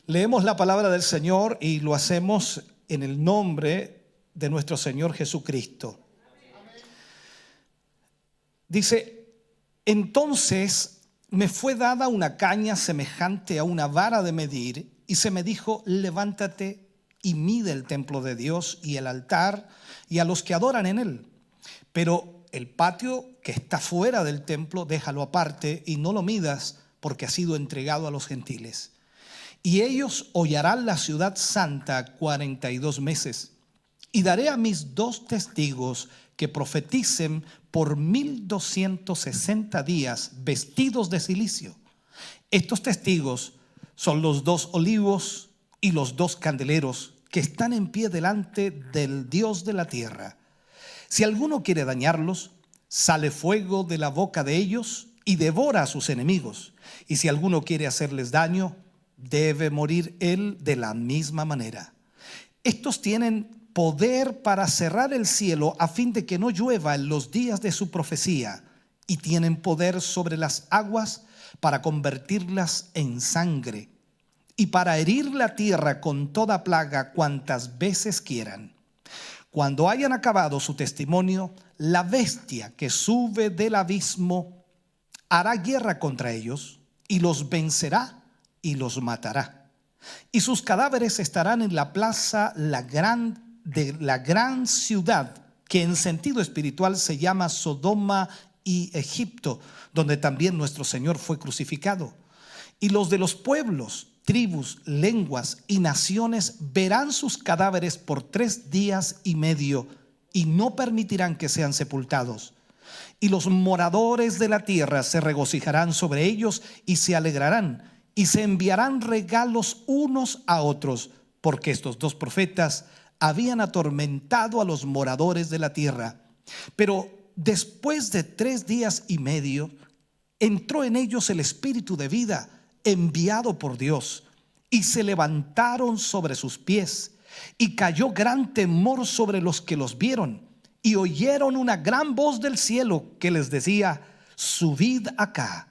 Leemos la palabra del Señor y lo hacemos en el nombre de nuestro Señor Jesucristo. Dice: entonces me fue dada una caña semejante a una vara de medir, y se me dijo: levántate y mide el templo de Dios y el altar y a los que adoran en él. Pero el patio que está fuera del templo, déjalo aparte y no lo midas, porque ha sido entregado a los gentiles. Y ellos hollarán la ciudad santa 42 meses. Y daré a mis 2 testigos que profeticen por 1260 días, vestidos de cilicio. Estos testigos son los 2 olivos y los 2 candeleros que están en pie delante del Dios de la tierra. Si alguno quiere dañarlos, sale fuego de la boca de ellos y devora a sus enemigos. Y si alguno quiere hacerles daño, debe morir él de la misma manera. Estos tienen poder para cerrar el cielo a fin de que no llueva en los días de su profecía, y tienen poder sobre las aguas para convertirlas en sangre, y para herir la tierra con toda plaga cuantas veces quieran. Cuando hayan acabado su testimonio, la bestia que sube del abismo hará guerra contra ellos y los vencerá y los matará. Y sus cadáveres estarán en la plaza de la gran ciudad, que en sentido espiritual se llama Sodoma y Egipto, donde también nuestro Señor fue crucificado. Y los de los pueblos, tribus, lenguas y naciones verán sus cadáveres por 3 días y medio y no permitirán que sean sepultados. Y los moradores de la tierra se regocijarán sobre ellos y se alegrarán y se enviarán regalos unos a otros, porque estos 2 profetas habían atormentado a los moradores de la tierra. Pero después de 3 días y medio entró en ellos el espíritu de vida enviado por Dios, y se levantaron sobre sus pies, y cayó gran temor sobre los que los vieron, y oyeron una gran voz del cielo que les decía: subid acá.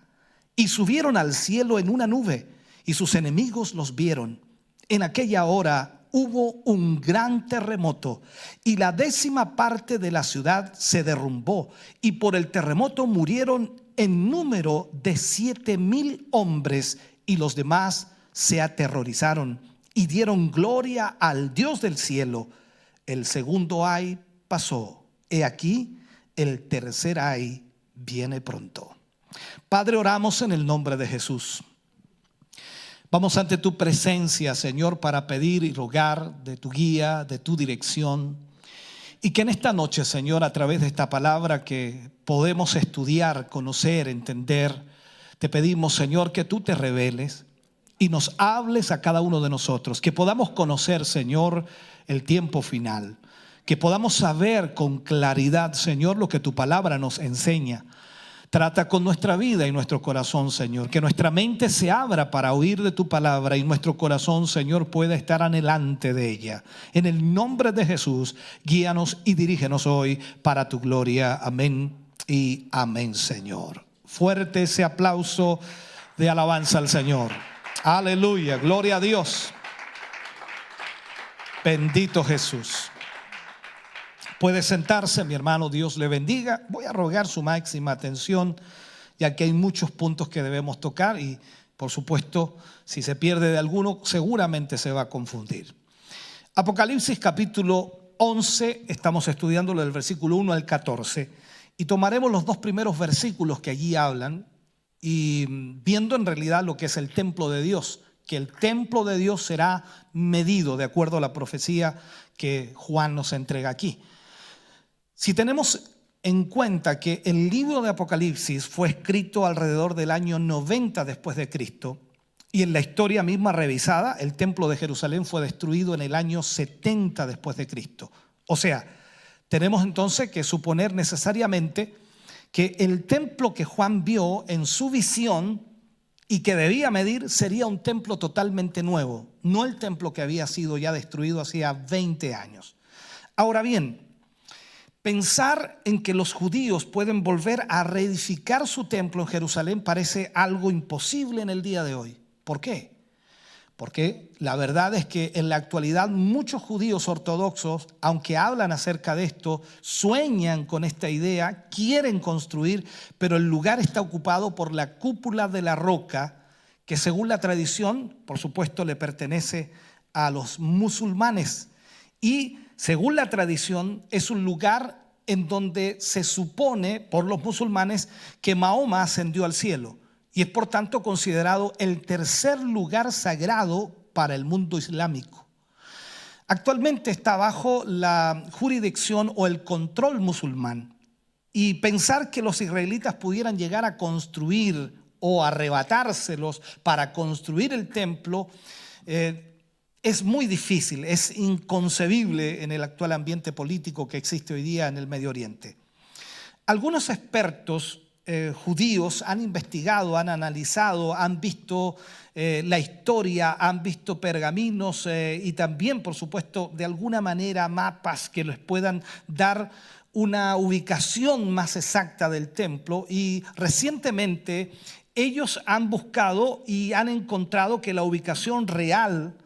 Y subieron al cielo en una nube, y sus enemigos los vieron. En aquella hora hubo un gran terremoto, y la 10ª parte de la ciudad se derrumbó, y por el terremoto murieron en número de 7,000 hombres, y los demás se aterrorizaron y dieron gloria al Dios del cielo. El segundo ay pasó, he aquí el tercer ay viene pronto. Padre, oramos en el nombre de Jesús. Vamos ante tu presencia, Señor, para pedir y rogar de tu guía, de tu dirección. Y que en esta noche, Señor, a través de esta palabra que podemos estudiar, conocer, entender, te pedimos, Señor, que tú te reveles y nos hables a cada uno de nosotros. Que podamos conocer, Señor, el tiempo final. Que podamos saber con claridad, Señor, lo que tu palabra nos enseña. Trata con nuestra vida y nuestro corazón, Señor. Que nuestra mente se abra para oír de tu palabra y nuestro corazón, Señor, pueda estar anhelante de ella. En el nombre de Jesús, guíanos y dirígenos hoy para tu gloria. Amén y amén, Señor. Fuerte ese aplauso de alabanza al Señor. Aleluya, gloria a Dios. Bendito Jesús. Puede sentarse, mi hermano, Dios le bendiga. Voy a rogar su máxima atención, ya que hay muchos puntos que debemos tocar y, por supuesto, si se pierde de alguno, seguramente se va a confundir. Apocalipsis capítulo 11, estamos estudiándolo del versículo 1 al 14, y tomaremos los 2 primeros versículos que allí hablan, y viendo en realidad lo que es el templo de Dios, que el templo de Dios será medido de acuerdo a la profecía que Juan nos entrega aquí. Si tenemos en cuenta que el libro de Apocalipsis fue escrito alrededor del año 90 después de Cristo, y en la historia misma revisada, el templo de Jerusalén fue destruido en el año 70 después de Cristo. O sea, tenemos entonces que suponer necesariamente que el templo que Juan vio en su visión y que debía medir sería un templo totalmente nuevo, no el templo que había sido ya destruido hacía 20 años. Ahora bien, pensar en que los judíos pueden volver a reedificar su templo en Jerusalén parece algo imposible en el día de hoy. ¿Por qué? Porque la verdad es que en la actualidad muchos judíos ortodoxos, aunque hablan acerca de esto, sueñan con esta idea, quieren construir, pero el lugar está ocupado por la cúpula de la roca, que según la tradición, por supuesto, le pertenece a los musulmanes. Y según la tradición, es un lugar en donde se supone por los musulmanes que Mahoma ascendió al cielo. Y es por tanto considerado el tercer lugar sagrado para el mundo islámico. Actualmente está bajo la jurisdicción o el control musulmán. Y pensar que los israelitas pudieran llegar a construir o arrebatárselos para construir el templo es muy difícil, es inconcebible en el actual ambiente político que existe hoy día en el Medio Oriente. Algunos expertos judíos han investigado, han analizado, han visto la historia, han visto pergaminos y también, por supuesto, de alguna manera mapas que les puedan dar una ubicación más exacta del templo. Y recientemente ellos han buscado y han encontrado que la ubicación real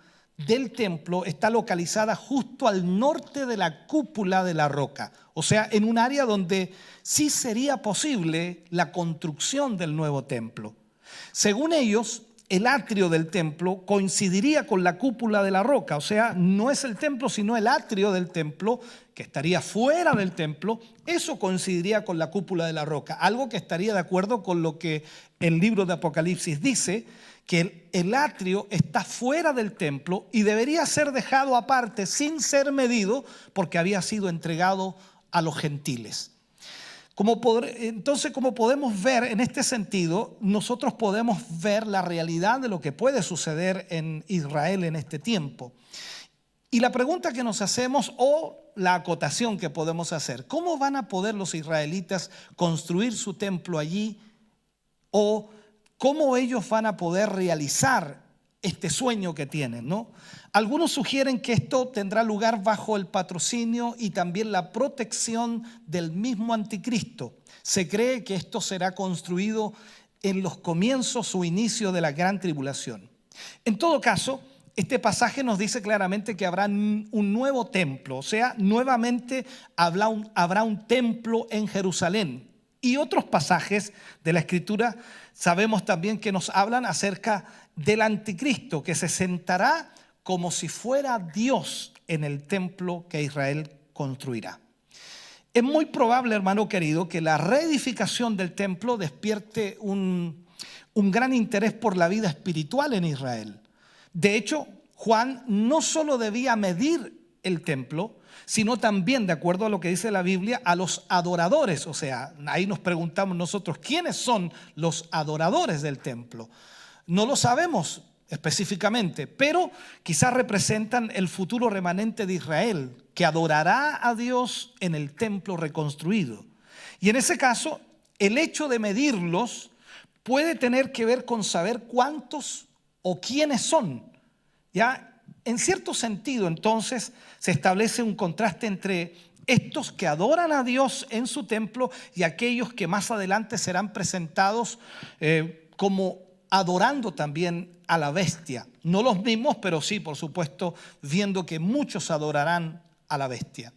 del templo está localizada justo al norte de la cúpula de la roca, o sea, en un área donde sí sería posible la construcción del nuevo templo. Según ellos, el atrio del templo coincidiría con la cúpula de la roca, o sea, no es el templo, sino el atrio del templo, que estaría fuera del templo, eso coincidiría con la cúpula de la roca, algo que estaría de acuerdo con lo que el libro de Apocalipsis dice, que el atrio está fuera del templo y debería ser dejado aparte sin ser medido porque había sido entregado a los gentiles. Entonces, como podemos ver en este sentido, nosotros podemos ver la realidad de lo que puede suceder en Israel en este tiempo. Y la pregunta que nos hacemos o la acotación que podemos hacer, ¿cómo van a poder los israelitas construir su templo allí? O ¿cómo ellos van a poder realizar este sueño que tienen, ¿no? Algunos sugieren que esto tendrá lugar bajo el patrocinio y también la protección del mismo anticristo. Se cree que esto será construido en los comienzos o inicio de la gran tribulación. En todo caso, este pasaje nos dice claramente que habrá un nuevo templo, o sea, nuevamente habrá un templo en Jerusalén. Y otros pasajes de la Escritura sabemos también que nos hablan acerca del anticristo, que se sentará como si fuera Dios en el templo que Israel construirá. Es muy probable, hermano querido, que la reedificación del templo despierte un gran interés por la vida espiritual en Israel. De hecho, Juan no solo debía medir el templo, sino también, de acuerdo a lo que dice la Biblia, a los adoradores. O sea, ahí nos preguntamos nosotros, ¿quiénes son los adoradores del templo? No lo sabemos específicamente, pero quizás representan el futuro remanente de Israel, que adorará a Dios en el templo reconstruido. Y en ese caso, el hecho de medirlos puede tener que ver con saber cuántos o quiénes son. ¿Ya? En cierto sentido, entonces, se establece un contraste entre estos que adoran a Dios en su templo y aquellos que más adelante serán presentados como adorando también a la bestia. No los mismos, pero sí, por supuesto, viendo que muchos adorarán a la bestia.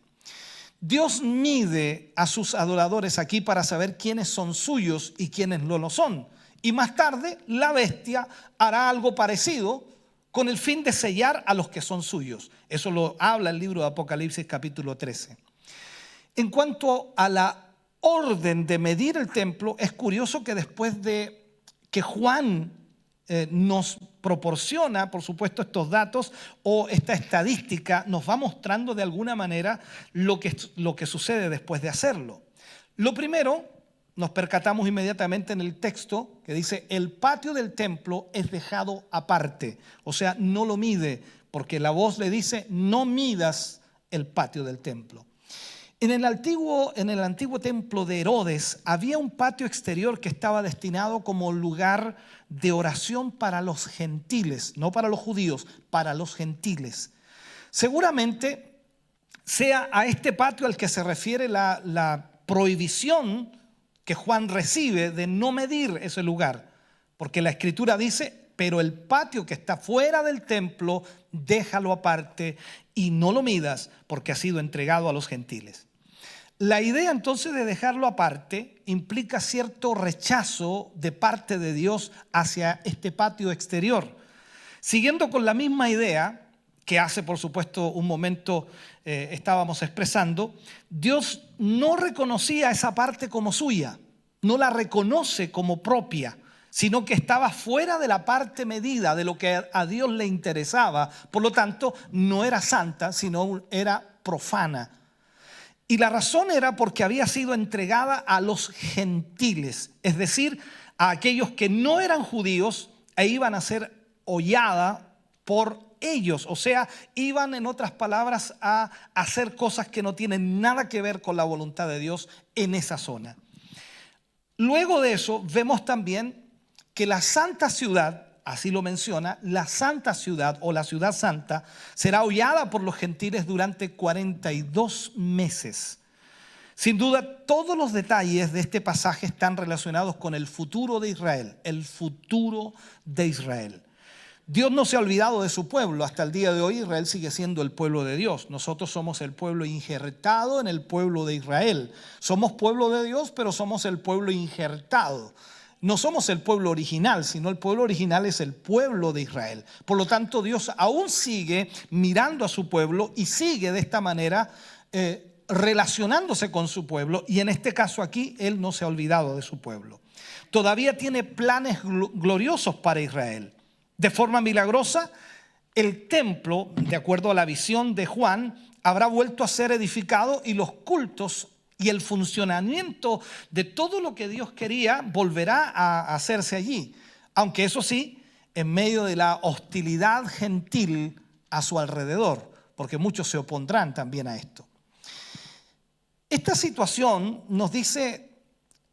Dios mide a sus adoradores aquí para saber quiénes son suyos y quiénes no lo son. Y más tarde, la bestia hará algo parecido con el fin de sellar a los que son suyos. Eso lo habla el libro de Apocalipsis capítulo 13. En cuanto a la orden de medir el templo, es curioso que después de que Juan nos proporciona, por supuesto, estos datos o esta estadística, nos va mostrando de alguna manera lo que sucede después de hacerlo. Lo primero, nos percatamos inmediatamente en el texto que dice, el patio del templo es dejado aparte, o sea, no lo mide, porque la voz le dice, no midas el patio del templo. En el antiguo templo de Herodes había un patio exterior que estaba destinado como lugar de oración para los gentiles, no para los judíos, para los gentiles. Seguramente sea a este patio al que se refiere la prohibición que Juan recibe de no medir ese lugar, porque la Escritura dice, pero el patio que está fuera del templo, déjalo aparte y no lo midas, porque ha sido entregado a los gentiles. La idea entonces de dejarlo aparte implica cierto rechazo de parte de Dios hacia este patio exterior. Siguiendo con la misma idea que hace, por supuesto, un momento estábamos expresando, Dios no reconocía esa parte como suya, no la reconoce como propia, sino que estaba fuera de la parte medida de lo que a Dios le interesaba. Por lo tanto, no era santa, sino era profana. Y la razón era porque había sido entregada a los gentiles, es decir, a aquellos que no eran judíos e iban a ser hollada por ellos. O sea, iban, en otras palabras, a hacer cosas que no tienen nada que ver con la voluntad de Dios en esa zona. Luego de eso, vemos también que la santa ciudad, así lo menciona, la santa ciudad o la ciudad santa será hollada por los gentiles durante 42 meses. Sin duda, todos los detalles de este pasaje están relacionados con el futuro de Israel, el futuro de Israel. Dios no se ha olvidado de su pueblo. Hasta el día de hoy Israel sigue siendo el pueblo de Dios. Nosotros somos el pueblo injertado en el pueblo de Israel. Somos pueblo de Dios, pero somos el pueblo injertado. No somos el pueblo original, sino el pueblo original es el pueblo de Israel. Por lo tanto, Dios aún sigue mirando a su pueblo y sigue de esta manera relacionándose con su pueblo. Y en este caso aquí, Él no se ha olvidado de su pueblo. Todavía tiene planes gloriosos para Israel. De forma milagrosa, el templo, de acuerdo a la visión de Juan, habrá vuelto a ser edificado y los cultos y el funcionamiento de todo lo que Dios quería volverá a hacerse allí. Aunque eso sí, en medio de la hostilidad gentil a su alrededor, porque muchos se opondrán también a esto. Esta situación nos dice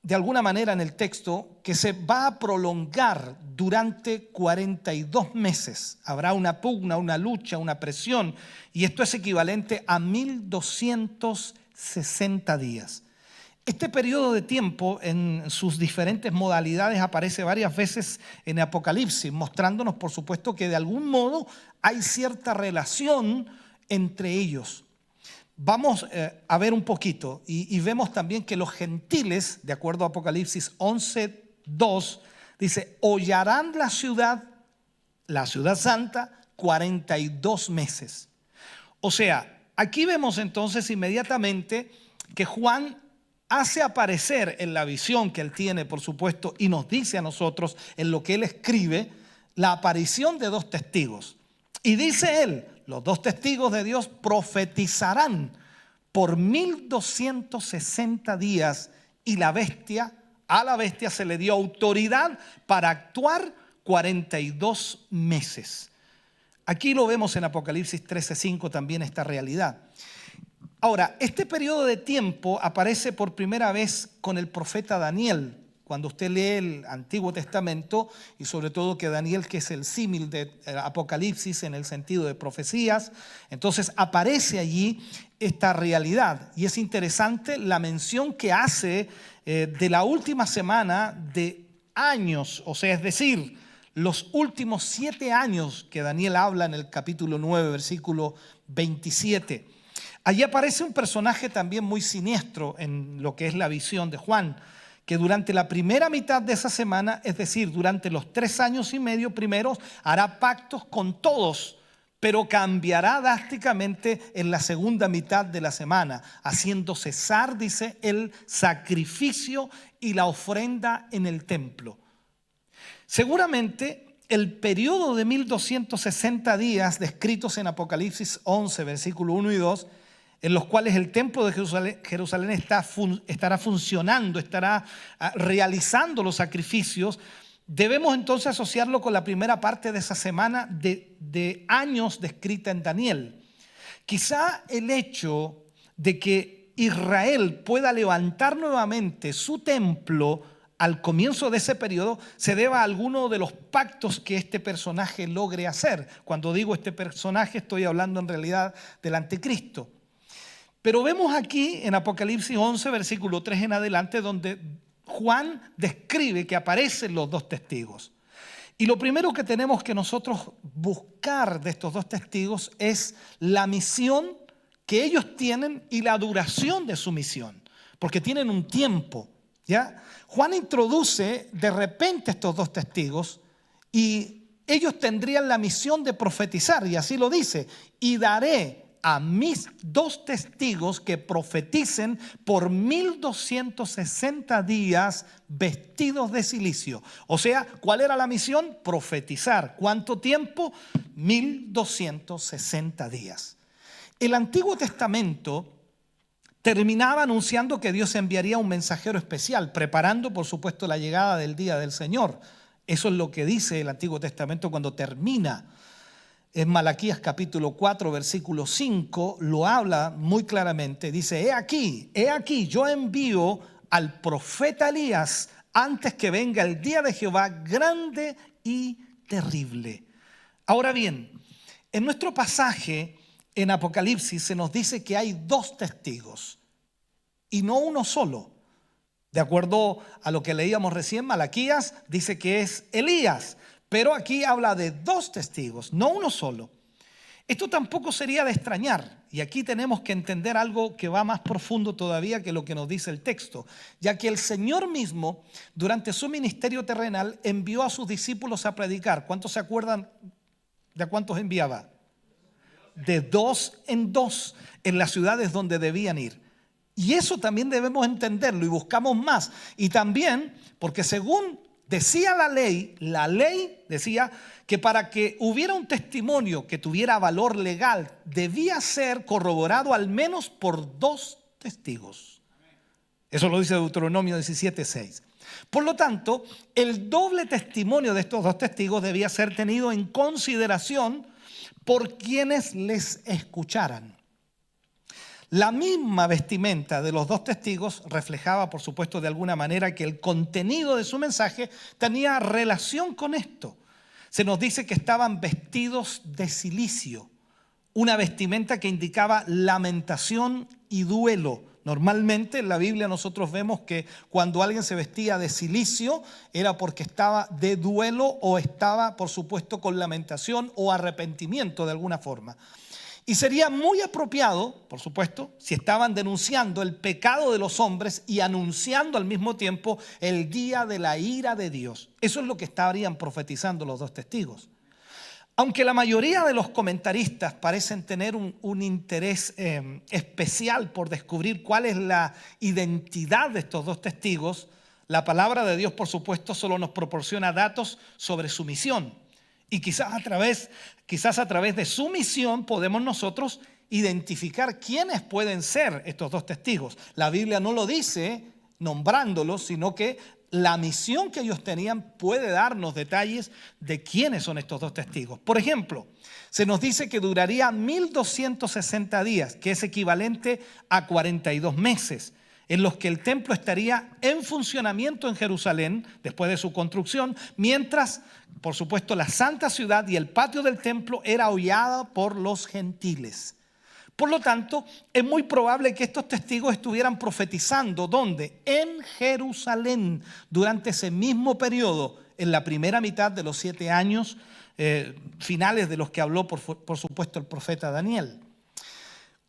de alguna manera en el texto que se va a prolongar durante 42 meses. Habrá una pugna, una lucha, una presión, y esto es equivalente a 1260 días. Este periodo de tiempo en sus diferentes modalidades aparece varias veces en Apocalipsis, mostrándonos por supuesto que de algún modo hay cierta relación entre ellos. Vamos a ver un poquito y vemos también que los gentiles, de acuerdo a Apocalipsis 11:2, dice, hollarán la ciudad santa, 42 meses. O sea, aquí vemos entonces inmediatamente que Juan hace aparecer en la visión que él tiene, por supuesto, y nos dice a nosotros en lo que él escribe, la aparición de dos testigos. Y dice él, los dos testigos de Dios profetizarán por 1260 días y a la bestia se le dio autoridad para actuar 42 meses. Aquí lo vemos en Apocalipsis 13:5 también esta realidad. Ahora, este periodo de tiempo aparece por primera vez con el profeta Daniel. Cuando usted lee el Antiguo Testamento, y sobre todo que Daniel, que es el símil de Apocalipsis en el sentido de profecías, entonces aparece allí esta realidad. Y es interesante la mención que hace de la última semana de años, o sea, es decir, los últimos 7 años que Daniel habla en el capítulo 9, versículo 27. Allí aparece un personaje también muy siniestro en lo que es la visión de Juan, que durante la primera mitad de esa semana, es decir, durante los 3 años y medio primeros, hará pactos con todos, pero cambiará drásticamente en la segunda mitad de la semana, haciendo cesar, dice, el sacrificio y la ofrenda en el templo. Seguramente el periodo de 1260 días descritos en Apocalipsis 11, versículo 1 y 2, en los cuales el templo de Jerusalén estará funcionando, estará realizando los sacrificios, debemos entonces asociarlo con la primera parte de esa semana de años descrita en Daniel. Quizá el hecho de que Israel pueda levantar nuevamente su templo al comienzo de ese periodo se deba a alguno de los pactos que este personaje logre hacer. Cuando digo este personaje estoy hablando en realidad del anticristo. Pero vemos aquí en Apocalipsis 11, versículo 3 en adelante, donde Juan describe que aparecen los dos testigos. Y lo primero que tenemos que nosotros buscar de estos dos testigos es la misión que ellos tienen y la duración de su misión, porque tienen un tiempo, ¿ya? Juan introduce de repente estos dos testigos y ellos tendrían la misión de profetizar, y así lo dice: y daré a mis dos testigos que profeticen por 1260 días vestidos de cilicio. O sea, ¿cuál era la misión? Profetizar. ¿Cuánto tiempo? 1260 días. El Antiguo Testamento terminaba anunciando que Dios enviaría un mensajero especial, preparando, por supuesto, la llegada del día del Señor. Eso es lo que dice el Antiguo Testamento cuando termina. En Malaquías capítulo 4, versículo 5, lo habla muy claramente. Dice: he aquí, yo envío al profeta Elías antes que venga el día de Jehová grande y terrible. Ahora bien, en nuestro pasaje en Apocalipsis se nos dice que hay dos testigos y no uno solo. De acuerdo a lo que leíamos recién, Malaquías dice que es Elías, pero aquí habla de dos testigos, no uno solo. Esto tampoco sería de extrañar, y aquí tenemos que entender algo que va más profundo todavía que lo que nos dice el texto, ya que el Señor mismo, durante su ministerio terrenal, envió a sus discípulos a predicar. ¿Cuántos se acuerdan de cuántos enviaba? De dos en dos en las ciudades donde debían ir. Y eso también debemos entenderlo y buscamos más. Y también porque según decía la ley decía que para que hubiera un testimonio que tuviera valor legal, debía ser corroborado al menos por dos testigos. Eso lo dice Deuteronomio 17:6. Por lo tanto, el doble testimonio de estos dos testigos debía ser tenido en consideración por quienes les escucharan. La misma vestimenta de los dos testigos reflejaba, por supuesto, de alguna manera que el contenido de su mensaje tenía relación con esto. Se nos dice que estaban vestidos de cilicio, una vestimenta que indicaba lamentación y duelo. Normalmente en la Biblia nosotros vemos que cuando alguien se vestía de cilicio era porque estaba de duelo o estaba, por supuesto, con lamentación o arrepentimiento de alguna forma. Y sería muy apropiado, por supuesto, si estaban denunciando el pecado de los hombres y anunciando al mismo tiempo el día de la ira de Dios. Eso es lo que estarían profetizando los dos testigos. Aunque la mayoría de los comentaristas parecen tener un interés especial por descubrir cuál es la identidad de estos dos testigos, la palabra de Dios, por supuesto, solo nos proporciona datos sobre su misión. Y quizás a través de su misión podemos nosotros identificar quiénes pueden ser estos dos testigos. La Biblia no lo dice nombrándolos, sino que la misión que ellos tenían puede darnos detalles de quiénes son estos dos testigos. Por ejemplo, se nos dice que duraría 1260 días, que es equivalente a 42 meses, en los que el templo estaría en funcionamiento en Jerusalén después de su construcción, mientras, por supuesto, la santa ciudad y el patio del templo era hollada por los gentiles. Por lo tanto, es muy probable que estos testigos estuvieran profetizando, ¿dónde? En Jerusalén, durante ese mismo periodo, en la primera mitad de los 7 años finales de los que habló, por supuesto, el profeta Daniel.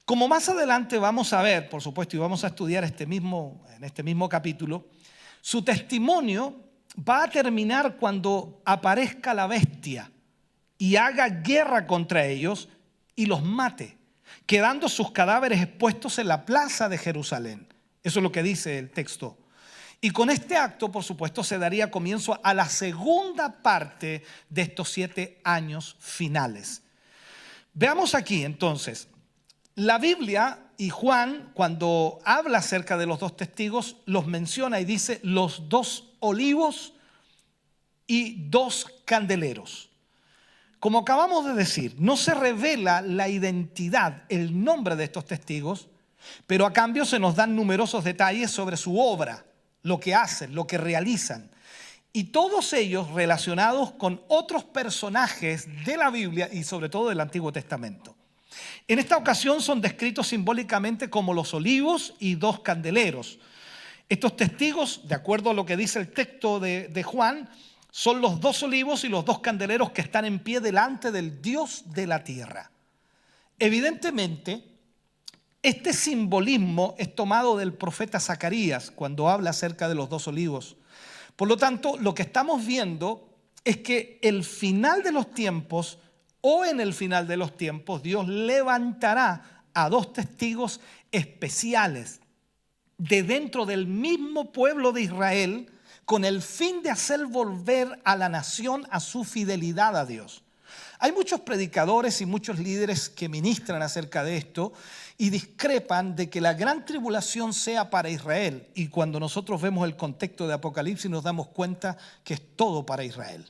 Como más adelante vamos a ver, por supuesto, y vamos a estudiar en este mismo capítulo, su testimonio va a terminar cuando aparezca la bestia y haga guerra contra ellos y los mate, quedando sus cadáveres expuestos en la plaza de Jerusalén. Eso es lo que dice el texto. Y con este acto, por supuesto, se daría comienzo a la segunda parte de estos 7 años finales. Veamos aquí entonces. La Biblia y Juan, cuando habla acerca de los dos testigos, los menciona y dice los 2 olivos y 2 candeleros. Como acabamos de decir, no se revela la identidad, el nombre de estos testigos, pero a cambio se nos dan numerosos detalles sobre su obra, lo que hacen, lo que realizan. Y todos ellos relacionados con otros personajes de la Biblia y sobre todo del Antiguo Testamento. En esta ocasión son descritos simbólicamente como los olivos y 2 candeleros. Estos testigos, de acuerdo a lo que dice el texto de Juan, son los 2 olivos y los 2 candeleros que están en pie delante del Dios de la tierra. Evidentemente, este simbolismo es tomado del profeta Zacarías cuando habla acerca de los 2 olivos. Por lo tanto, lo que estamos viendo es que el final de los tiempos, o en el final de los tiempos, Dios levantará a 2 testigos especiales de dentro del mismo pueblo de Israel con el fin de hacer volver a la nación a su fidelidad a Dios. Hay muchos predicadores y muchos líderes que ministran acerca de esto y discrepan de que la gran tribulación sea para Israel. Y cuando nosotros vemos el contexto de Apocalipsis nos damos cuenta que es todo para Israel.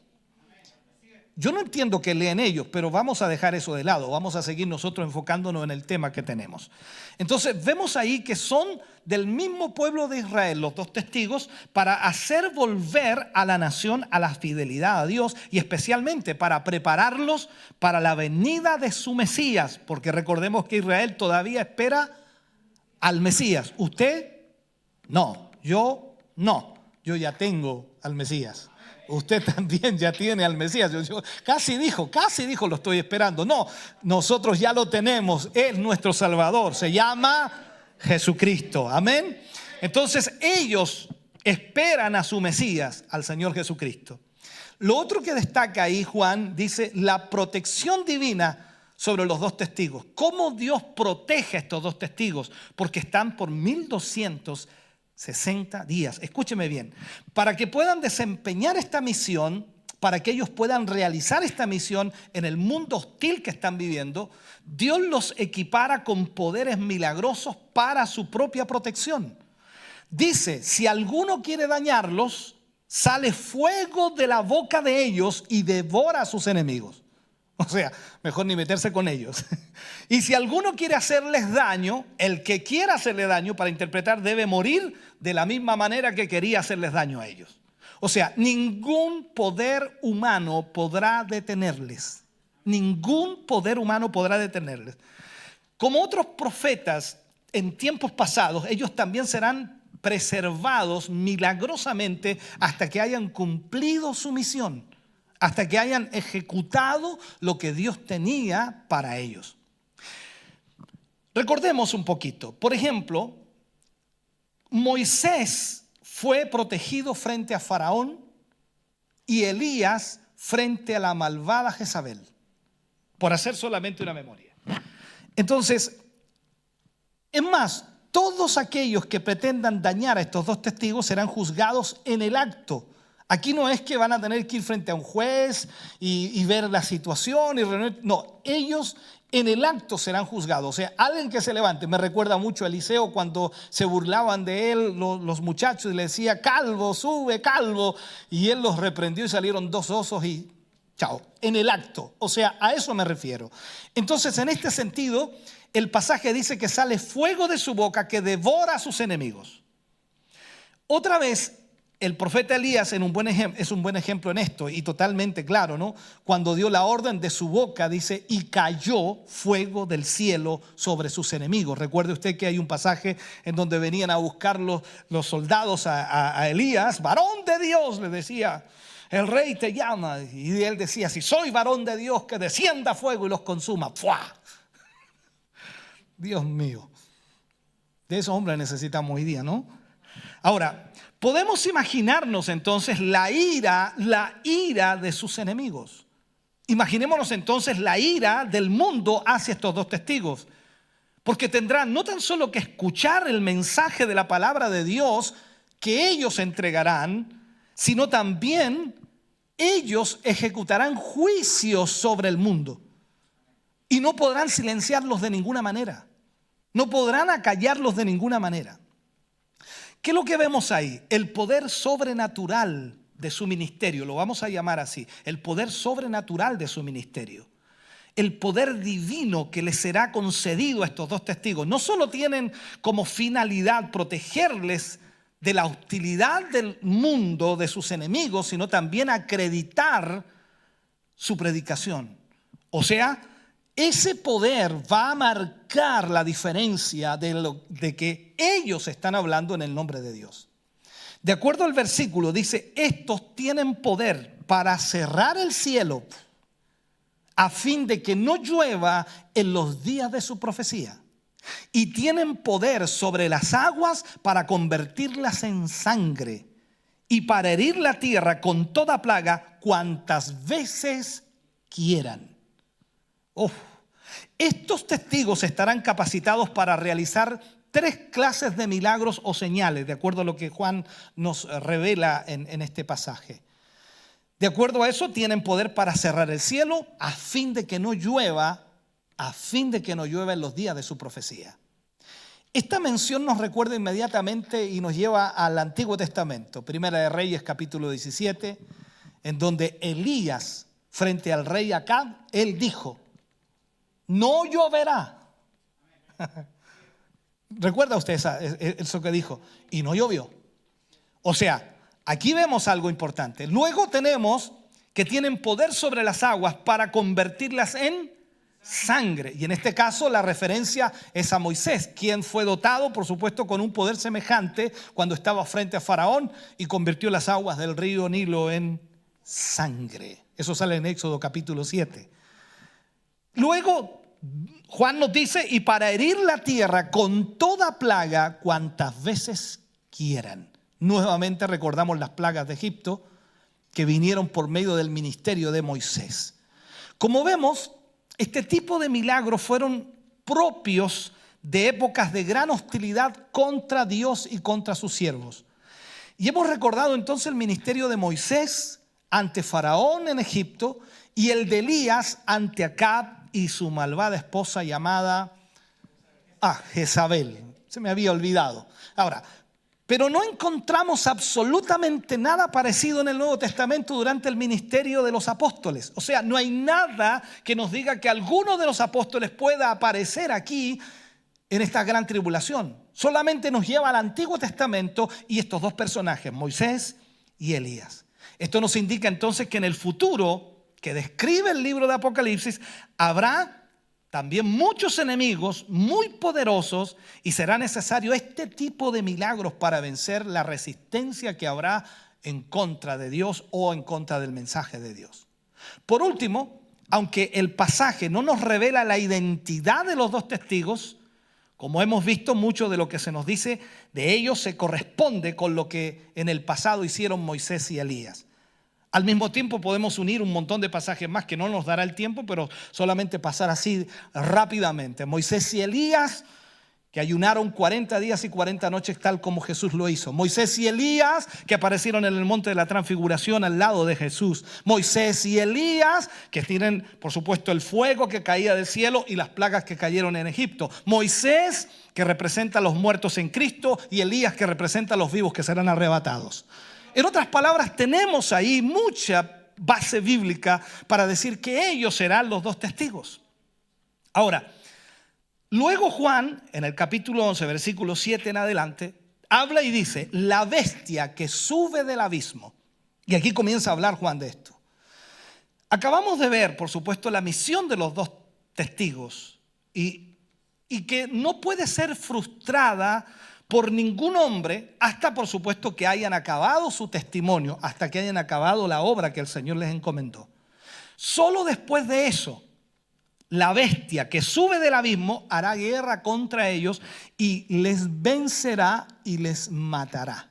Yo no entiendo qué leen ellos, pero vamos a dejar eso de lado. Vamos a seguir nosotros enfocándonos en el tema que tenemos. Entonces vemos ahí que son del mismo pueblo de Israel los 2 testigos para hacer volver a la nación a la fidelidad a Dios y especialmente para prepararlos para la venida de su Mesías. Porque recordemos que Israel todavía espera al Mesías. ¿Usted? No. Yo no. Yo ya tengo al Mesías. Usted también ya tiene al Mesías. Yo casi dijo, lo estoy esperando. No, nosotros ya lo tenemos. Es nuestro Salvador. Se llama Jesucristo. Amén. Entonces ellos esperan a su Mesías, al Señor Jesucristo. Lo otro que destaca ahí Juan dice la protección divina sobre los 2 testigos. ¿Cómo Dios protege a estos 2 testigos? Porque están por 1260 días, escúcheme bien, para que puedan desempeñar esta misión, para que ellos puedan realizar esta misión en el mundo hostil que están viviendo, Dios los equipara con poderes milagrosos para su propia protección. Dice, si alguno quiere dañarlos, sale fuego de la boca de ellos y devora a sus enemigos. O sea, mejor ni meterse con ellos. Y si alguno quiere hacerles daño, el que quiera hacerle daño, para interpretar, debe morir de la misma manera que quería hacerles daño a ellos. O sea, ningún poder humano podrá detenerles. Ningún poder humano podrá detenerles. Como otros profetas en tiempos pasados, ellos también serán preservados milagrosamente hasta que hayan cumplido su misión. Hasta que hayan ejecutado lo que Dios tenía para ellos. Recordemos un poquito. Por ejemplo, Moisés fue protegido frente a Faraón y Elías frente a la malvada Jezabel, por hacer solamente una memoria. Entonces, es más, todos aquellos que pretendan dañar a estos 2 testigos serán juzgados en el acto. Aquí no es que van a tener que ir frente a un juez y ver la situación y reunir. No, ellos en el acto serán juzgados. O sea, alguien que se levante. Me recuerda mucho a Eliseo cuando se burlaban de él los muchachos y le decía, calvo, sube, calvo. Y él los reprendió y salieron 2 osos y chao, en el acto. O sea, a eso me refiero. Entonces, en este sentido, el pasaje dice que sale fuego de su boca que devora a sus enemigos. Otra vez, el profeta Elías es un buen ejemplo en esto y totalmente claro, ¿no? Cuando dio la orden de su boca, dice, y cayó fuego del cielo sobre sus enemigos. Recuerde usted que hay un pasaje en donde venían a buscar los soldados a Elías. Varón de Dios, le decía, el rey te llama. Y él decía, si soy varón de Dios, que descienda fuego y los consuma. ¡Fua! Dios mío. De esos hombres necesitamos hoy día, ¿no? Ahora, podemos imaginarnos entonces la ira de sus enemigos. Imaginémonos entonces la ira del mundo hacia estos 2 testigos. Porque tendrán no tan solo que escuchar el mensaje de la palabra de Dios que ellos entregarán, sino también ellos ejecutarán juicios sobre el mundo. Y no podrán silenciarlos de ninguna manera. No podrán acallarlos de ninguna manera. ¿Qué es lo que vemos ahí? El poder sobrenatural de su ministerio, lo vamos a llamar así, el poder sobrenatural de su ministerio. El poder divino que les será concedido a estos 2 testigos. No solo tienen como finalidad protegerles de la hostilidad del mundo, de sus enemigos, sino también acreditar su predicación. O sea, ese poder va a marcar la diferencia de que ellos están hablando en el nombre de Dios. De acuerdo al versículo, dice, estos tienen poder para cerrar el cielo a fin de que no llueva en los días de su profecía. Y tienen poder sobre las aguas para convertirlas en sangre y para herir la tierra con toda plaga cuantas veces quieran. Estos testigos estarán capacitados para realizar 3 clases de milagros o señales, de acuerdo a lo que Juan nos revela en este pasaje. De acuerdo a eso, tienen poder para cerrar el cielo a fin de que no llueva en los días de su profecía. Esta mención nos recuerda inmediatamente y nos lleva al Antiguo Testamento, Primera de Reyes capítulo 17, en donde Elías, frente al rey Acab, él dijo, no lloverá. ¿Recuerda usted eso que dijo? Y no llovió. O sea, aquí vemos algo importante. Luego tenemos que tienen poder sobre las aguas para convertirlas en sangre. Y en este caso la referencia es a Moisés, quien fue dotado, por supuesto, con un poder semejante cuando estaba frente a Faraón y convirtió las aguas del río Nilo en sangre. Eso sale en Éxodo capítulo 7. Luego Juan nos dice, y para herir la tierra con toda plaga cuantas veces quieran. Nuevamente recordamos las plagas de Egipto que vinieron por medio del ministerio de Moisés. Como vemos, este tipo de milagros fueron propios de épocas de gran hostilidad contra Dios y contra sus siervos. Y hemos recordado entonces el ministerio de Moisés ante Faraón en Egipto y el de Elías ante Acab y su malvada esposa llamada Jezabel. Se me había olvidado. Ahora, pero no encontramos absolutamente nada parecido en el Nuevo Testamento durante el ministerio de los apóstoles. O sea, no hay nada que nos diga que alguno de los apóstoles pueda aparecer aquí en esta gran tribulación. Solamente nos lleva al Antiguo Testamento y estos 2 personajes, Moisés y Elías. Esto nos indica entonces que en el futuro que describe el libro de Apocalipsis habrá también muchos enemigos muy poderosos y será necesario este tipo de milagros para vencer la resistencia que habrá en contra de Dios o en contra del mensaje de Dios. Por último, aunque el pasaje no nos revela la identidad de los 2 testigos, como hemos visto, mucho de lo que se nos dice de ellos se corresponde con lo que en el pasado hicieron Moisés y Elías. Al mismo tiempo podemos unir un montón de pasajes más que no nos dará el tiempo, pero solamente pasar así rápidamente. Moisés y Elías, que ayunaron 40 días y 40 noches tal como Jesús lo hizo. Moisés y Elías, que aparecieron en el monte de la transfiguración al lado de Jesús. Moisés y Elías, que tienen por supuesto el fuego que caía del cielo y las plagas que cayeron en Egipto. Moisés, que representa a los muertos en Cristo, y Elías, que representa a los vivos que serán arrebatados. En otras palabras, tenemos ahí mucha base bíblica para decir que ellos serán los 2 testigos. Ahora, luego Juan, en el capítulo 11, versículo 7 en adelante, habla y dice, la bestia que sube del abismo. Y aquí comienza a hablar Juan de esto. Acabamos de ver, por supuesto, la misión de los 2 testigos y que no puede ser frustrada por ningún hombre hasta, por supuesto, que hayan acabado su testimonio, hasta que hayan acabado la obra que el Señor les encomendó. Solo después de eso, la bestia que sube del abismo hará guerra contra ellos y les vencerá y les matará.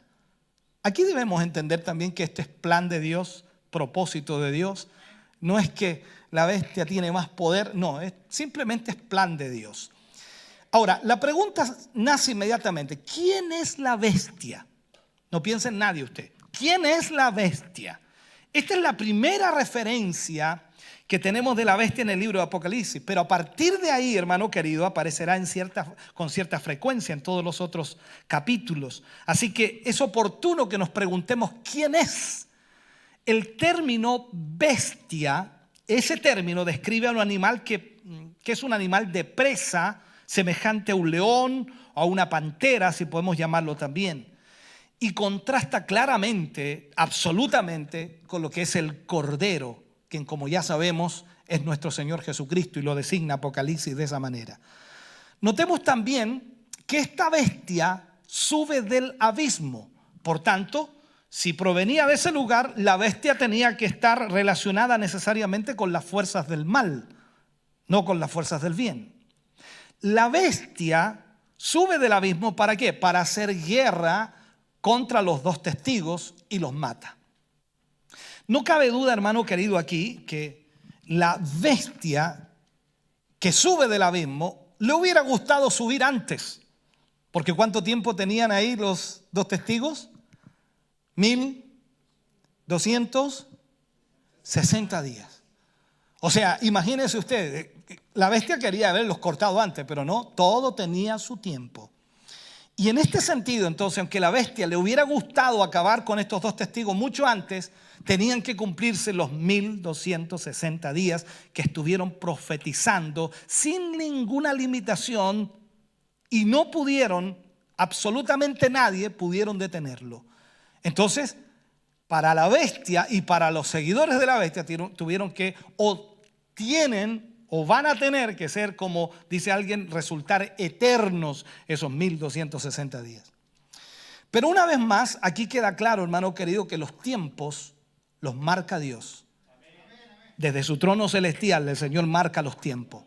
Aquí debemos entender también que este es plan de Dios, propósito de Dios. No es que la bestia tiene más poder, no, simplemente es plan de Dios. Ahora, la pregunta nace inmediatamente. ¿Quién es la bestia? No piense en nadie usted. ¿Quién es la bestia? Esta es la primera referencia que tenemos de la bestia en el libro de Apocalipsis. Pero a partir de ahí, hermano querido, aparecerá con cierta frecuencia en todos los otros capítulos. Así que es oportuno que nos preguntemos quién es. El término bestia, ese término describe a un animal que es un animal de presa, semejante a un león o a una pantera, si podemos llamarlo también. Y contrasta claramente, absolutamente, con lo que es el cordero, quien, como ya sabemos, es nuestro Señor Jesucristo y lo designa Apocalipsis de esa manera. Notemos también que esta bestia sube del abismo. Por tanto, si provenía de ese lugar, la bestia tenía que estar relacionada necesariamente con las fuerzas del mal, no con las fuerzas del bien. La bestia sube del abismo, ¿para qué? Para hacer guerra contra los dos testigos y los mata. No cabe duda, hermano querido, aquí que la bestia que sube del abismo le hubiera gustado subir antes. Porque ¿cuánto tiempo tenían ahí los dos testigos? 1260 días. O sea, imagínense ustedes, la bestia quería haberlos cortado antes, pero no, todo tenía su tiempo. Y en este sentido, entonces, aunque la bestia le hubiera gustado acabar con estos dos testigos mucho antes, tenían que cumplirse los 1260 días que estuvieron profetizando sin ninguna limitación y no pudieron, absolutamente nadie pudieron detenerlo. Entonces, para la bestia y para los seguidores de la bestia tuvieron que, o tienen, o van a tener que ser, como dice alguien, resultar eternos esos 1260 días. Pero una vez más, aquí queda claro, hermano querido, que los tiempos los marca Dios. Desde su trono celestial, el Señor marca los tiempos.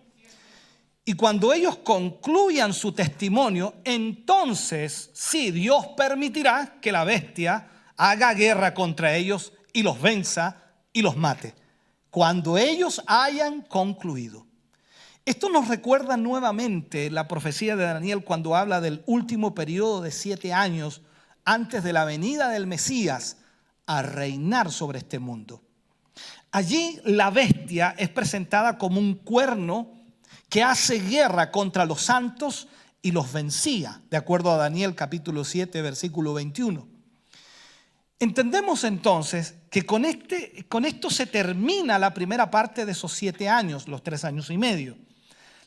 Y cuando ellos concluyan su testimonio, entonces sí, Dios permitirá que la bestia haga guerra contra ellos y los venza y los mate. Cuando ellos hayan concluido. Esto nos recuerda nuevamente la profecía de Daniel cuando habla del último periodo de 7 años antes de la venida del Mesías a reinar sobre este mundo. Allí la bestia es presentada como un cuerno que hace guerra contra los santos y los vencía, de acuerdo a Daniel capítulo 7, versículo 21. Entendemos entonces que con esto se termina la primera parte de esos 7 años, los 3 años y medio.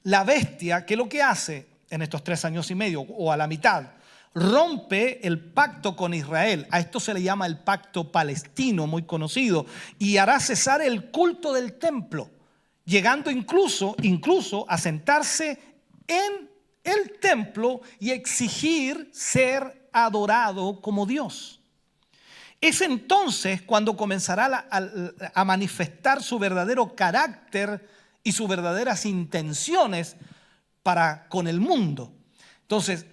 La bestia, ¿qué es lo que hace en estos 3 años y medio o a la mitad? Rompe el pacto con Israel. A esto se le llama el pacto palestino, muy conocido, y hará cesar el culto del templo, llegando incluso a sentarse en el templo y exigir ser adorado como Dios. Es entonces cuando comenzará a manifestar su verdadero carácter y sus verdaderas intenciones para con el mundo. Entonces,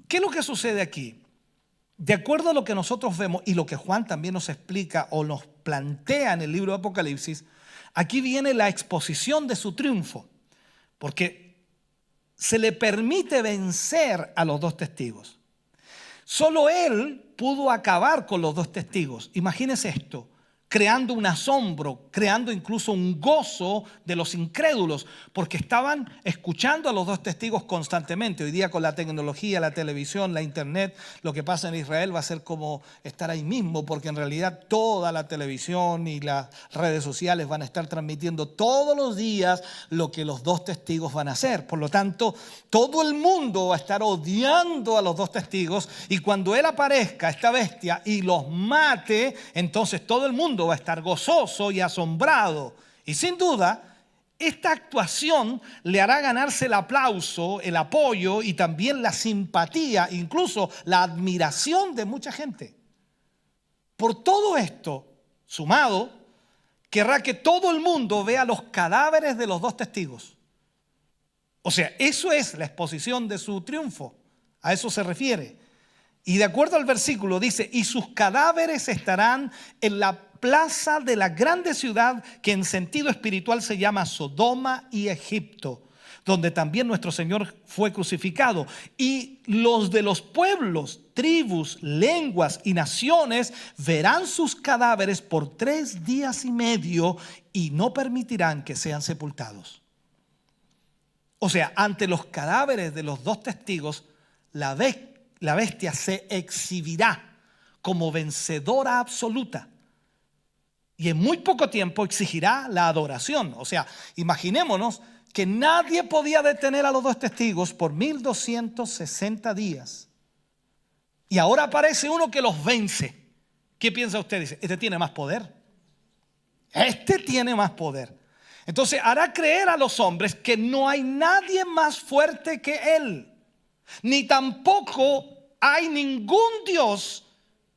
¿qué es lo que sucede aquí? De acuerdo a lo que nosotros vemos y lo que Juan también nos explica o nos plantea en el libro de Apocalipsis, aquí viene la exposición de su triunfo, porque se le permite vencer a los dos testigos. Solo él pudo acabar con los dos testigos. Imagínense esto, creando un asombro, creando incluso un gozo de los incrédulos, porque estaban escuchando a los dos testigos constantemente. Hoy día con la tecnología, la televisión, la internet, lo que pasa en Israel va a ser como estar ahí mismo, porque en realidad toda la televisión y las redes sociales van a estar transmitiendo todos los días lo que los dos testigos van a hacer. Por lo tanto, todo el mundo va a estar odiando a los dos testigos, y cuando él aparezca, esta bestia, y los mate, entonces todo el mundo va a estar gozoso y asombrado. Y sin duda, esta actuación le hará ganarse el aplauso, el apoyo y también la simpatía, incluso la admiración de mucha gente. Por todo esto, sumado, querrá que todo el mundo vea los cadáveres de los dos testigos. O sea, eso es la exposición de su triunfo. A eso se refiere. Y de acuerdo al versículo dice, y sus cadáveres estarán en la plaza de la grande ciudad que en sentido espiritual se llama Sodoma y Egipto, donde también nuestro Señor fue crucificado. Y los de los pueblos, tribus, lenguas y naciones verán sus cadáveres por 3 días y medio y no permitirán que sean sepultados. O sea, ante los cadáveres de los dos testigos, la bestia se exhibirá como vencedora absoluta. Y en muy poco tiempo exigirá la adoración. O sea, imaginémonos que nadie podía detener a los dos testigos por 1260 días. Y ahora aparece uno que los vence. ¿Qué piensa usted? Dice, este tiene más poder. Este tiene más poder. Entonces hará creer a los hombres que no hay nadie más fuerte que él. Ni tampoco hay ningún Dios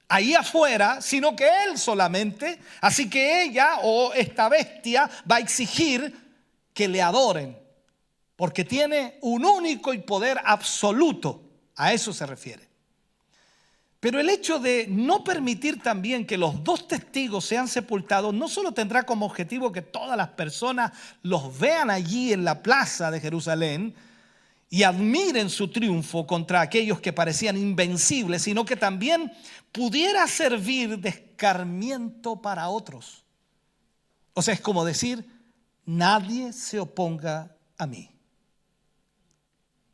ahí afuera, sino que él solamente. Así que ella o esta bestia va a exigir que le adoren, porque tiene un único y poder absoluto. A eso se refiere. Pero el hecho de no permitir también que los dos testigos sean sepultados no solo tendrá como objetivo que todas las personas los vean allí en la plaza de Jerusalén y admiren su triunfo contra aquellos que parecían invencibles, sino que también pudiera servir de escarmiento para otros. O sea, es como decir, nadie se oponga a mí.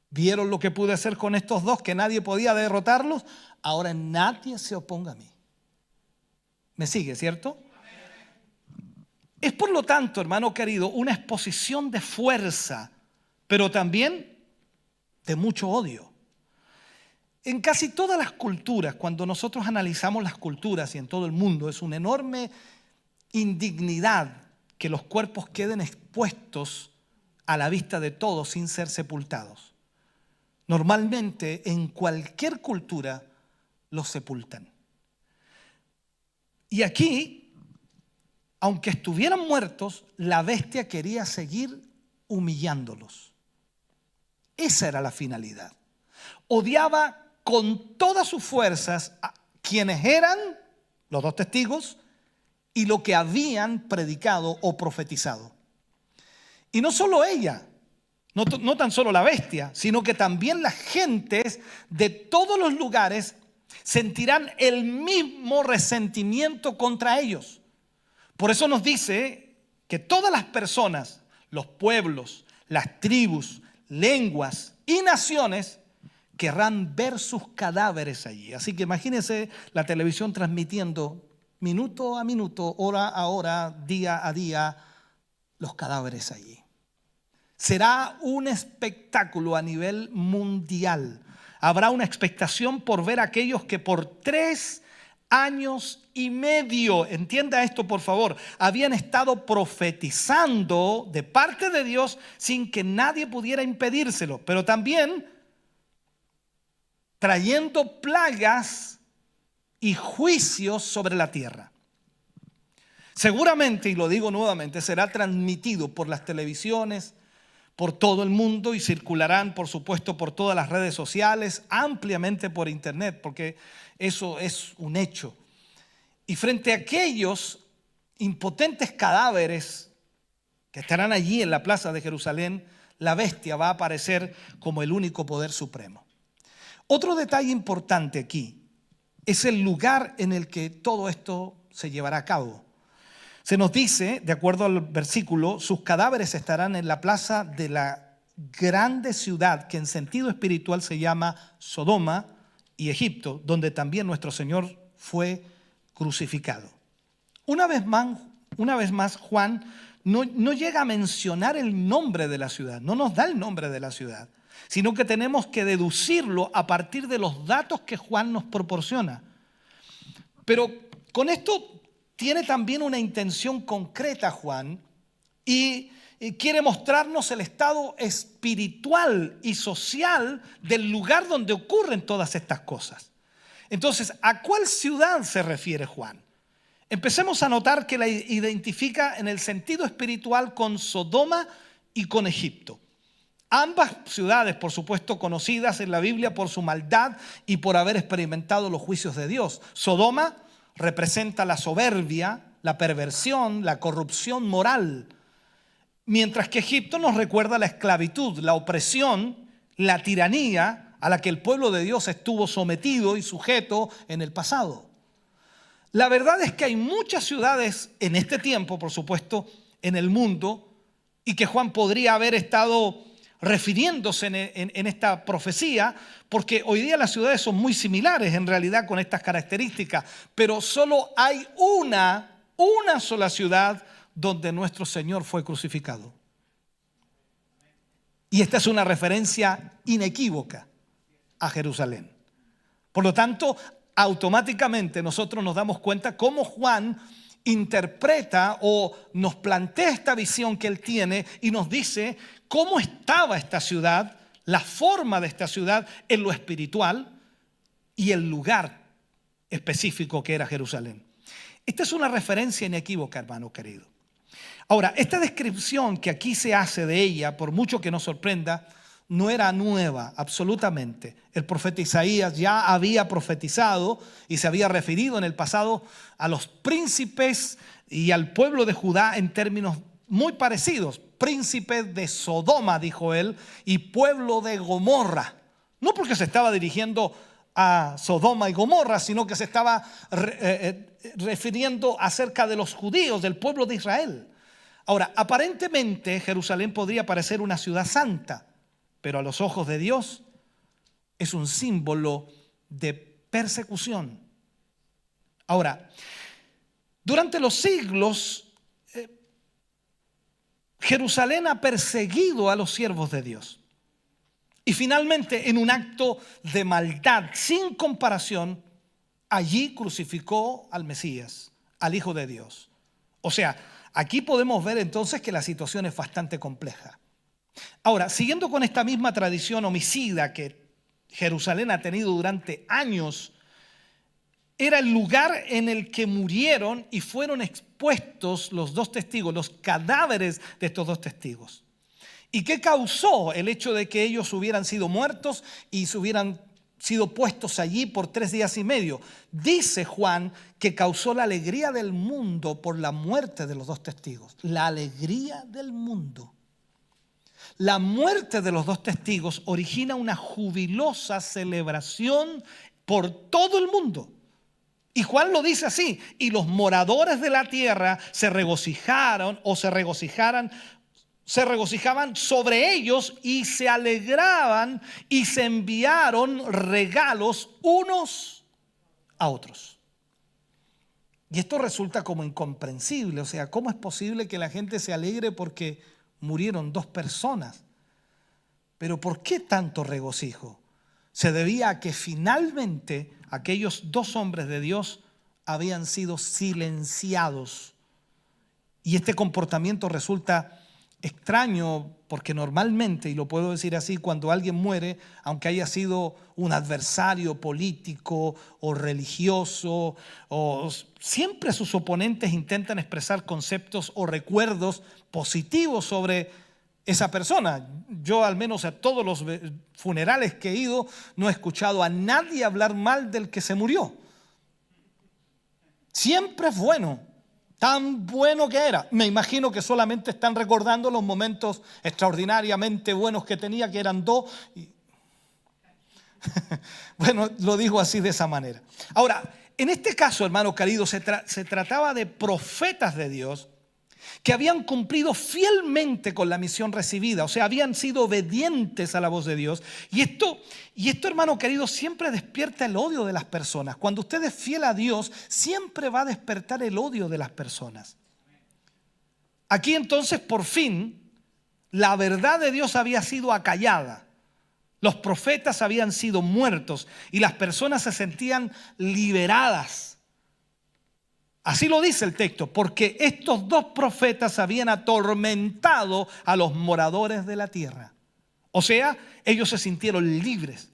¿Vieron lo que pude hacer con estos dos, que nadie podía derrotarlos? Ahora nadie se oponga a mí. ¿Me sigue, cierto? Es por lo tanto, hermano querido, una exposición de fuerza, pero también de mucho odio. En casi todas las culturas, cuando nosotros analizamos las culturas y en todo el mundo, es una enorme indignidad que los cuerpos queden expuestos a la vista de todos sin ser sepultados. Normalmente, en cualquier cultura, los sepultan. Y aquí, aunque estuvieran muertos, la bestia quería seguir humillándolos. Esa era la finalidad. Odiaba con todas sus fuerzas a quienes eran los dos testigos y lo que habían predicado o profetizado. Y no solo ella, no tan solo la bestia, sino que también las gentes de todos los lugares sentirán el mismo resentimiento contra ellos. Por eso nos dice que todas las personas, los pueblos, las tribus, lenguas y naciones querrán ver sus cadáveres allí. Así que imagínense la televisión transmitiendo minuto a minuto, hora a hora, día a día, los cadáveres allí. Será un espectáculo a nivel mundial. Habrá una expectación por ver a aquellos que por 3 años y medio, entienda esto por favor, habían estado profetizando de parte de Dios sin que nadie pudiera impedírselo, pero también trayendo plagas y juicios sobre la tierra. Seguramente, y lo digo nuevamente, será transmitido por las televisiones, por todo el mundo y circularán, por supuesto, por todas las redes sociales, ampliamente por internet, porque eso es un hecho. Y frente a aquellos impotentes cadáveres que estarán allí en la plaza de Jerusalén, la bestia va a aparecer como el único poder supremo. Otro detalle importante aquí es el lugar en el que todo esto se llevará a cabo. Se nos dice, de acuerdo al versículo, sus cadáveres estarán en la plaza de la grande ciudad que en sentido espiritual se llama Sodoma y Egipto, donde también nuestro Señor fue crucificado. Una vez más, Juan no llega a mencionar el nombre de la ciudad, no nos da el nombre de la ciudad, sino que tenemos que deducirlo a partir de los datos que Juan nos proporciona. Pero con esto tiene también una intención concreta Juan y quiere mostrarnos el estado espiritual y social del lugar donde ocurren todas estas cosas. Entonces, ¿a cuál ciudad se refiere Juan? Empecemos a notar que la identifica en el sentido espiritual con Sodoma y con Egipto. Ambas ciudades, por supuesto, conocidas en la Biblia por su maldad y por haber experimentado los juicios de Dios. Sodoma representa la soberbia, la perversión, la corrupción moral, mientras que Egipto nos recuerda la esclavitud, la opresión, la tiranía a la que el pueblo de Dios estuvo sometido y sujeto en el pasado. La verdad es que hay muchas ciudades en este tiempo, por supuesto, en el mundo, y que Juan podría haber estado refiriéndose en esta profecía, porque hoy día las ciudades son muy similares en realidad con estas características, pero solo hay una sola ciudad donde nuestro Señor fue crucificado. Y esta es una referencia inequívoca a Jerusalén. Por lo tanto, automáticamente nosotros nos damos cuenta cómo Juan interpreta o nos plantea esta visión que él tiene y nos dice cómo estaba esta ciudad, la forma de esta ciudad en lo espiritual y el lugar específico que era Jerusalén. Esta es una referencia inequívoca, hermano querido. Ahora, esta descripción que aquí se hace de ella, por mucho que nos sorprenda, no era nueva, absolutamente. El profeta Isaías ya había profetizado y se había referido en el pasado a los príncipes y al pueblo de Judá en términos muy parecidos. Príncipes de Sodoma, dijo él, y pueblo de Gomorra. No porque se estaba dirigiendo a Sodoma y Gomorra, sino que se estaba refiriendo acerca de los judíos, del pueblo de Israel. Ahora, aparentemente Jerusalén podría parecer una ciudad santa, pero a los ojos de Dios es un símbolo de persecución. Ahora, durante los siglos, Jerusalén ha perseguido a los siervos de Dios. Y finalmente, en un acto de maldad sin comparación, allí crucificó al Mesías, al Hijo de Dios. O sea, aquí podemos ver entonces que la situación es bastante compleja. Ahora, siguiendo con esta misma tradición homicida que Jerusalén ha tenido durante años, era el lugar en el que murieron y fueron expuestos los dos testigos, los cadáveres de estos dos testigos. ¿Y qué causó el hecho de que ellos hubieran sido muertos y se hubieran sido puestos allí por 3 días y medio? Dice Juan que causó la alegría del mundo por la muerte de los dos testigos. La alegría del mundo. La muerte de los dos testigos origina una jubilosa celebración por todo el mundo. Y Juan lo dice así: y los moradores de la tierra se regocijaron o se regocijaban sobre ellos y se alegraban y se enviaron regalos unos a otros. Y esto resulta como incomprensible. O sea, ¿cómo es posible que la gente se alegre porque murieron 2 personas? Pero ¿por qué tanto regocijo? Se debía a que finalmente aquellos 2 hombres de Dios habían sido silenciados. Y este comportamiento resulta extraño porque normalmente, y lo puedo decir así, cuando alguien muere, aunque haya sido un adversario político o religioso, siempre sus oponentes intentan expresar conceptos o recuerdos positivos sobre esa persona. Yo, al menos a todos los funerales que he ido, no he escuchado a nadie hablar mal del que se murió. Siempre es bueno. Tan bueno que era. Me imagino que solamente están recordando los momentos extraordinariamente buenos que tenía, que eran 2. Bueno, lo digo así, de esa manera. Ahora, en este caso, hermano querido, se trataba de profetas de Dios que habían cumplido fielmente con la misión recibida, o sea, habían sido obedientes a la voz de Dios. Y esto, hermano querido, siempre despierta el odio de las personas. Cuando usted es fiel a Dios, siempre va a despertar el odio de las personas. Aquí entonces, por fin, la verdad de Dios había sido acallada. Los profetas habían sido muertos y las personas se sentían liberadas. Así lo dice el texto, porque estos 2 profetas habían atormentado a los moradores de la tierra. O sea, ellos se sintieron libres.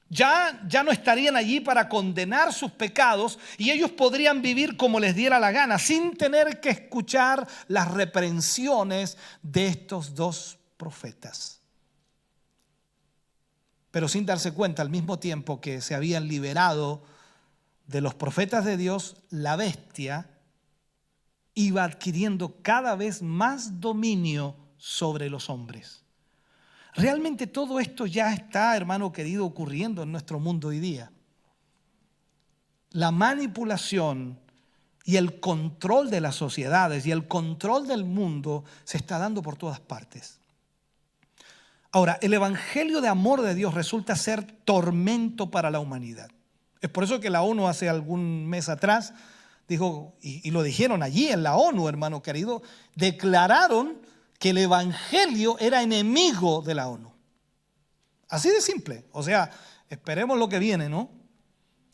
Ya no estarían allí para condenar sus pecados y ellos podrían vivir como les diera la gana, sin tener que escuchar las reprensiones de estos 2 profetas. Pero sin darse cuenta, al mismo tiempo que se habían liberado de los profetas de Dios, la bestia iba adquiriendo cada vez más dominio sobre los hombres. Realmente todo esto ya está, hermano querido, ocurriendo en nuestro mundo hoy día. La manipulación y el control de las sociedades y el control del mundo se está dando por todas partes. Ahora, el evangelio de amor de Dios resulta ser tormento para la humanidad. Es por eso que la ONU hace algún mes atrás dijo, y lo dijeron allí en la ONU, hermano querido, declararon que el evangelio era enemigo de la ONU. Así de simple. O sea, esperemos lo que viene, ¿no?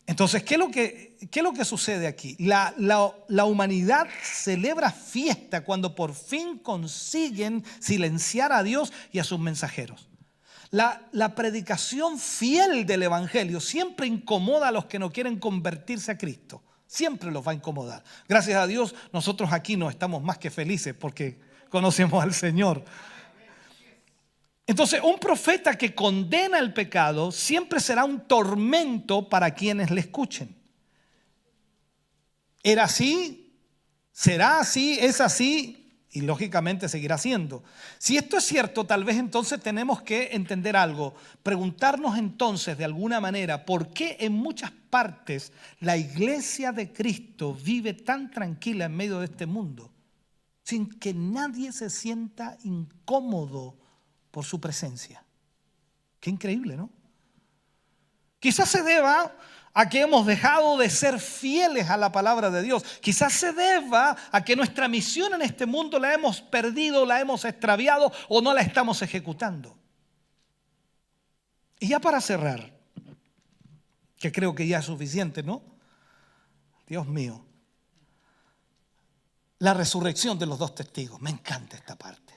Entonces, ¿qué es lo que sucede aquí? La humanidad celebra fiesta cuando por fin consiguen silenciar a Dios y a sus mensajeros. La predicación fiel del Evangelio siempre incomoda a los que no quieren convertirse a Cristo. Siempre los va a incomodar. Gracias a Dios, nosotros aquí no estamos más que felices porque conocemos al Señor. Entonces, un profeta que condena el pecado siempre será un tormento para quienes le escuchen. ¿Era así? ¿Será así? ¿Es así? Y lógicamente seguirá siendo. Si esto es cierto, tal vez entonces tenemos que entender algo. Preguntarnos entonces de alguna manera por qué en muchas partes la iglesia de Cristo vive tan tranquila en medio de este mundo, sin que nadie se sienta incómodo por su presencia. Qué increíble, ¿no? Quizás se deba a que hemos dejado de ser fieles a la palabra de Dios. Quizás se deba a que nuestra misión en este mundo la hemos perdido, la hemos extraviado o no la estamos ejecutando. Y ya para cerrar, que creo que ya es suficiente, ¿no? Dios mío. La resurrección de los dos testigos. Me encanta esta parte.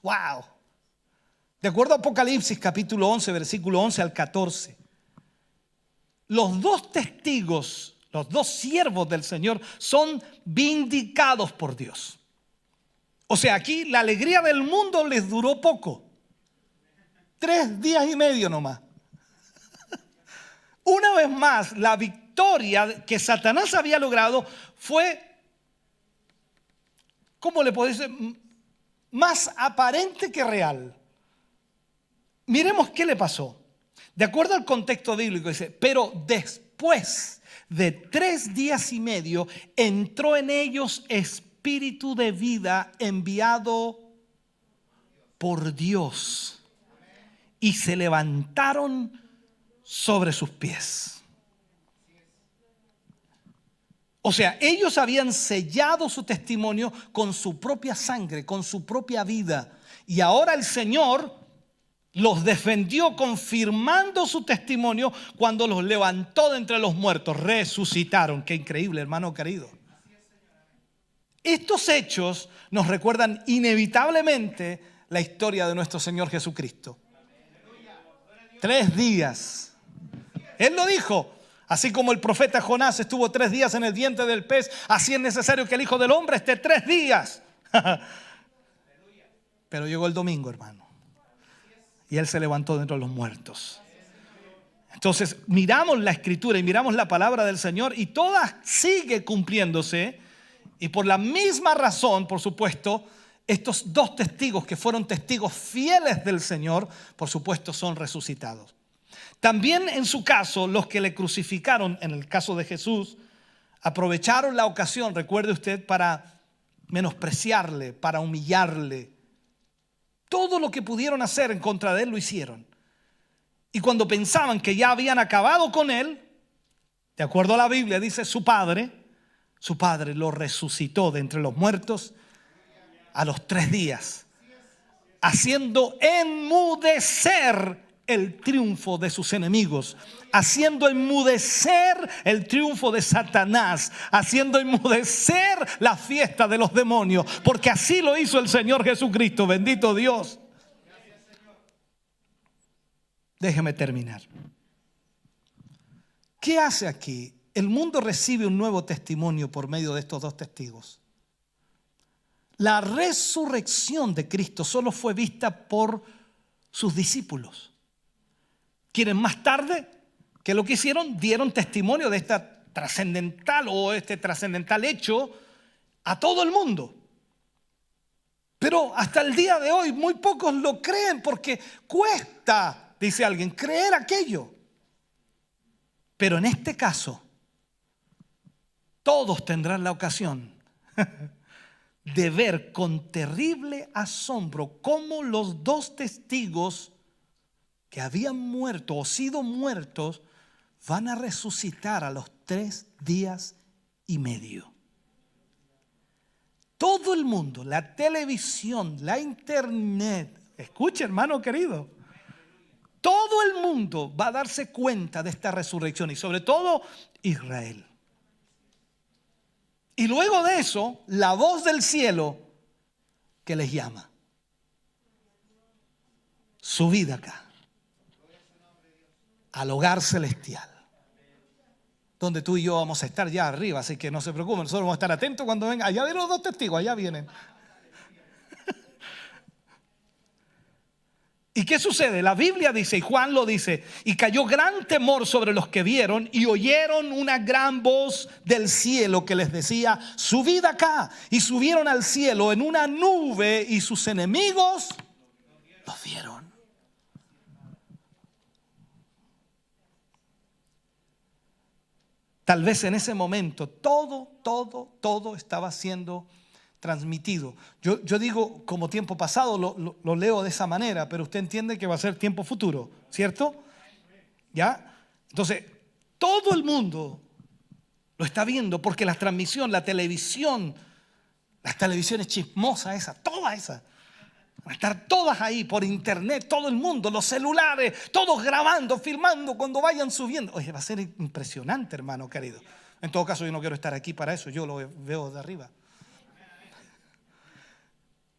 ¡Wow! De acuerdo a Apocalipsis capítulo 11, versículo 11 al 14. Los dos testigos, los dos siervos del Señor son vindicados por Dios. O sea, aquí la alegría del mundo les duró poco. 3 días y medio nomás. Una vez más, la victoria que Satanás había logrado fue, ¿cómo le puedo decir? Más aparente que real. Miremos qué le pasó. De acuerdo al contexto bíblico dice, pero después de 3 días y medio entró en ellos espíritu de vida enviado por Dios y se levantaron sobre sus pies. O sea, ellos habían sellado su testimonio con su propia sangre, con su propia vida. Y ahora el Señor los defendió confirmando su testimonio cuando los levantó de entre los muertos. Resucitaron. Qué increíble, hermano querido. Estos hechos nos recuerdan inevitablemente la historia de nuestro Señor Jesucristo. 3 días. Él lo dijo. Así como el profeta Jonás estuvo 3 días en el vientre del pez, así es necesario que el Hijo del Hombre esté 3 días. Pero llegó el domingo, hermano. Y Él se levantó de entre los muertos. Entonces miramos la Escritura y miramos la palabra del Señor y toda sigue cumpliéndose. Y por la misma razón, por supuesto, estos 2 testigos que fueron testigos fieles del Señor, por supuesto, son resucitados. También en su caso, los que le crucificaron, en el caso de Jesús, aprovecharon la ocasión, recuerde usted, para menospreciarle, para humillarle. Todo lo que pudieron hacer en contra de él lo hicieron. Y cuando pensaban que ya habían acabado con él, de acuerdo a la Biblia, dice su padre lo resucitó de entre los muertos a los 3 días, haciendo enmudecer el triunfo de sus enemigos, haciendo enmudecer el triunfo de Satanás, haciendo enmudecer la fiesta de los demonios, porque así lo hizo el Señor Jesucristo. Bendito Dios. Déjeme terminar. ¿Qué hace aquí? El mundo recibe un nuevo testimonio por medio de estos 2 testigos. La resurrección de Cristo solo fue vista por sus discípulos, quienes más tarde, ¿qué lo que hicieron? Dieron testimonio de esta trascendental este trascendental hecho a todo el mundo. Pero hasta el día de hoy muy pocos lo creen porque cuesta, dice alguien, creer aquello. Pero en este caso, todos tendrán la ocasión de ver con terrible asombro cómo los 2 testigos que habían muerto o sido muertos van a resucitar a los 3 días y medio. Todo el mundo, la televisión, la internet, escuche, hermano querido, todo el mundo va a darse cuenta de esta resurrección y sobre todo Israel. Y luego de eso, la voz del cielo que les llama. subid acá, al hogar celestial, donde tú y yo vamos a estar ya arriba, así que no se preocupen, nosotros vamos a estar atentos cuando vengan. Allá vienen los dos testigos, allá vienen. ¿Y qué sucede? La Biblia dice, y Juan lo dice, y cayó gran temor sobre los que vieron y oyeron una gran voz del cielo que les decía, subid acá. Y subieron al cielo en una nube y sus enemigos los vieron. Tal vez en ese momento todo estaba siendo transmitido. Yo digo como tiempo pasado, lo leo de esa manera, pero usted entiende que va a ser tiempo futuro, ¿cierto? ¿Ya? Entonces, todo el mundo lo está viendo porque la transmisión, la televisión, las televisiones chismosas esas, todas esas, van a estar todas ahí por internet, todo el mundo, los celulares, todos grabando, filmando cuando vayan subiendo. Oye, va a ser impresionante, hermano querido. En todo caso, yo no quiero estar aquí para eso, yo lo veo de arriba.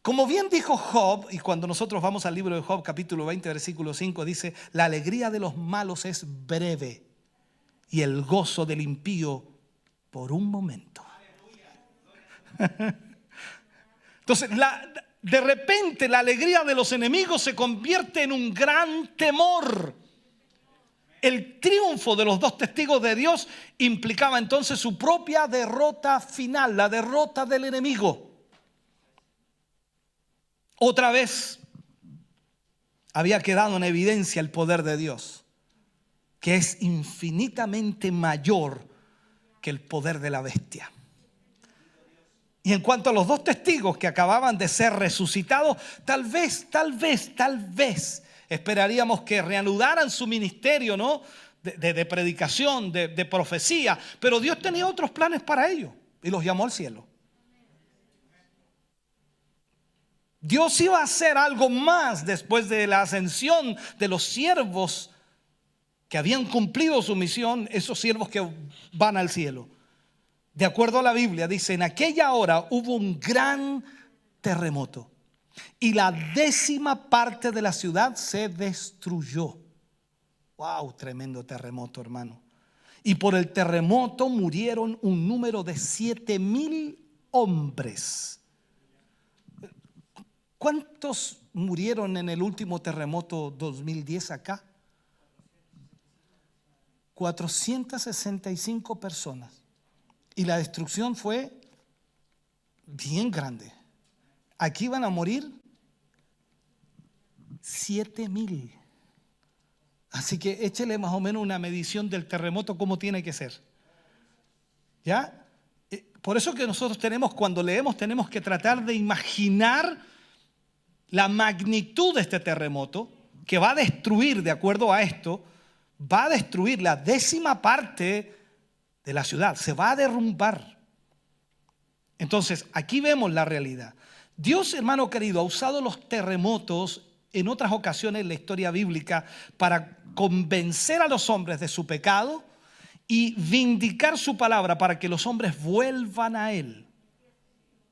Como bien dijo Job, y cuando nosotros vamos al libro de Job, capítulo 20, versículo 5, dice, la alegría de los malos es breve y el gozo del impío por un momento. Entonces, de repente la alegría de los enemigos se convierte en un gran temor. El triunfo de los dos testigos de Dios implicaba entonces su propia derrota final, la derrota del enemigo. Otra vez había quedado en evidencia el poder de Dios, que es infinitamente mayor que el poder de la bestia. Y en cuanto a los dos testigos que acababan de ser resucitados, tal vez esperaríamos que reanudaran su ministerio, ¿no? de predicación, de profecía, pero Dios tenía otros planes para ellos y los llamó al cielo. Dios iba a hacer algo más después de la ascensión de los siervos que habían cumplido su misión, esos siervos que van al cielo. De acuerdo a la Biblia, dice, en aquella hora hubo un gran terremoto y la 10ª parte de la ciudad se destruyó. ¡Wow! Tremendo terremoto, hermano. Y por el terremoto murieron un número de 7,000 hombres. ¿Cuántos murieron en el último terremoto 2010 acá? 465 personas. Y la destrucción fue bien grande. Aquí van a morir 7,000. Así que échele más o menos una medición del terremoto, cómo tiene que ser. ¿Ya? Por eso que nosotros cuando leemos, tenemos que tratar de imaginar la magnitud de este terremoto que va a destruir, de acuerdo a esto, va a destruir la 10ª parte de la ciudad, se va a derrumbar. Entonces, aquí vemos la realidad. Dios, hermano querido, ha usado los terremotos en otras ocasiones en la historia bíblica para convencer a los hombres de su pecado y vindicar su palabra para que los hombres vuelvan a Él.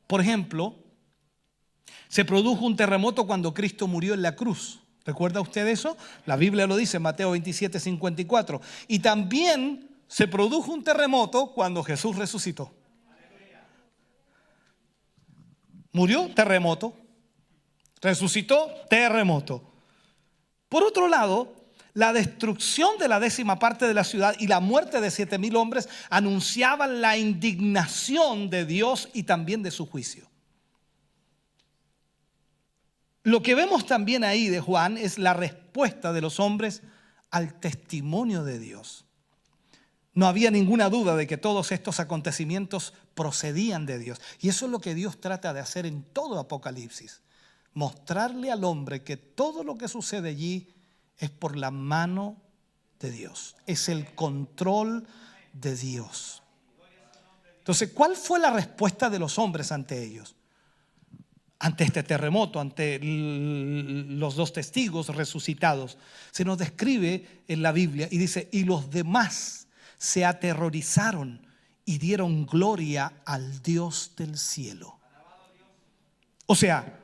Por ejemplo, se produjo un terremoto cuando Cristo murió en la cruz. ¿Recuerda usted eso? La Biblia lo dice en Mateo 27, 54. Y también se produjo un terremoto cuando Jesús resucitó. Murió, terremoto. Resucitó, terremoto. Por otro lado, la destrucción de la 10ª parte de la ciudad y la muerte de 7,000 hombres anunciaban la indignación de Dios y también de su juicio. Lo que vemos también ahí de Juan es la respuesta de los hombres al testimonio de Dios. No había ninguna duda de que todos estos acontecimientos procedían de Dios. Y eso es lo que Dios trata de hacer en todo Apocalipsis. Mostrarle al hombre que todo lo que sucede allí es por la mano de Dios. Es el control de Dios. Entonces, ¿cuál fue la respuesta de los hombres ante ellos? Ante este terremoto, ante los dos testigos resucitados. Se nos describe en la Biblia y dice, y los demás se aterrorizaron y dieron gloria al Dios del cielo. O sea,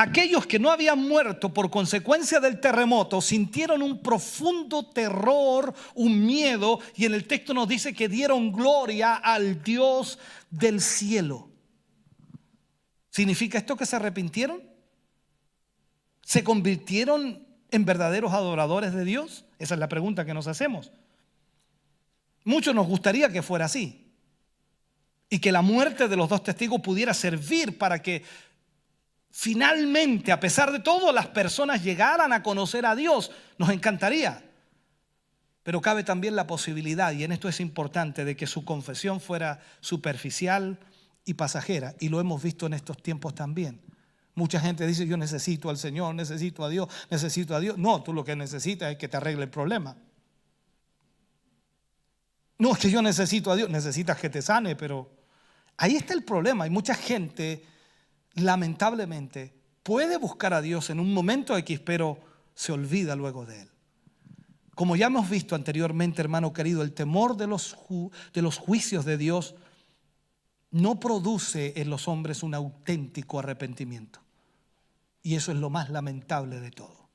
aquellos que no habían muerto por consecuencia del terremoto sintieron un profundo terror, un miedo, y en el texto nos dice que dieron gloria al Dios del cielo. ¿Significa esto que se arrepintieron? ¿Se convirtieron en verdaderos adoradores de Dios? Esa es la pregunta que nos hacemos. Muchos nos gustaría que fuera así y que la muerte de los dos testigos pudiera servir para que finalmente, a pesar de todo, las personas llegaran a conocer a Dios. Nos encantaría. Pero cabe también la posibilidad, y en esto es importante, de que su confesión fuera superficial y pasajera. Y lo hemos visto en estos tiempos también. Mucha gente dice: yo necesito al Señor, necesito a Dios, necesito a Dios. No, tú lo que necesitas es que te arregle el problema. No, es que yo necesito a Dios. Necesitas que te sane, pero ahí está el problema. Hay mucha gente, lamentablemente, puede buscar a Dios en un momento X, pero se olvida luego de Él. Como ya hemos visto anteriormente, hermano querido, el temor de los juicios de Dios no produce en los hombres un auténtico arrepentimiento. Y eso es lo más lamentable de todo.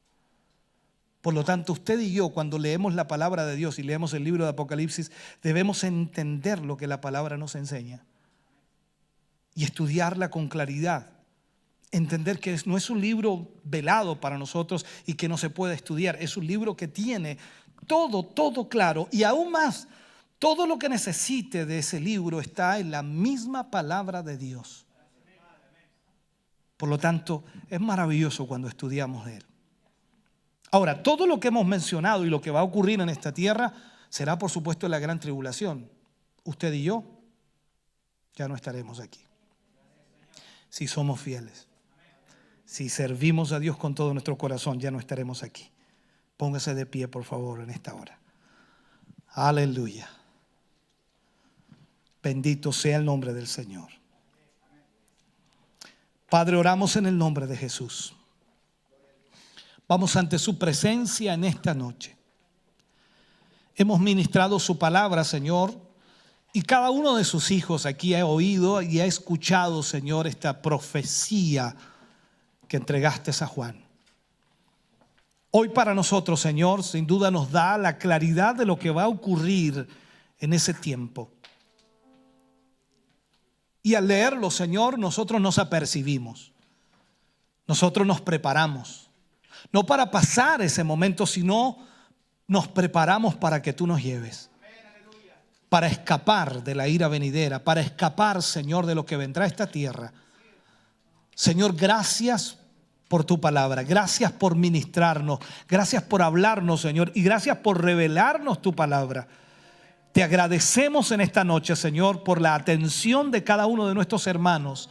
Por lo tanto, usted y yo, cuando leemos la palabra de Dios y leemos el libro de Apocalipsis, debemos entender lo que la palabra nos enseña y estudiarla con claridad. Entender que no es un libro velado para nosotros y que no se puede estudiar. Es un libro que tiene todo claro, y aún más, todo lo que necesite de ese libro está en la misma palabra de Dios. Por lo tanto, es maravilloso cuando estudiamos de Él. Ahora, todo lo que hemos mencionado y lo que va a ocurrir en esta tierra será, por supuesto, en la gran tribulación. Usted y yo ya no estaremos aquí. Si somos fieles, si servimos a Dios con todo nuestro corazón, ya no estaremos aquí. Póngase de pie, por favor, en esta hora. Aleluya. Bendito sea el nombre del Señor. Padre, oramos en el nombre de Jesús. Vamos ante su presencia en esta noche. Hemos ministrado su palabra, Señor, y cada uno de sus hijos aquí ha oído y ha escuchado, Señor, esta profecía que entregaste a Juan. Hoy para nosotros, Señor, sin duda nos da la claridad de lo que va a ocurrir en ese tiempo. Y al leerlo, Señor, nosotros nos apercibimos. Nosotros nos preparamos. No para pasar ese momento, sino nos preparamos para que tú nos lleves. Para escapar de la ira venidera, para escapar, Señor, de lo que vendrá a esta tierra. Señor, gracias por tu palabra, gracias por ministrarnos, gracias por hablarnos, Señor, y gracias por revelarnos tu palabra. Te agradecemos en esta noche, Señor, por la atención de cada uno de nuestros hermanos.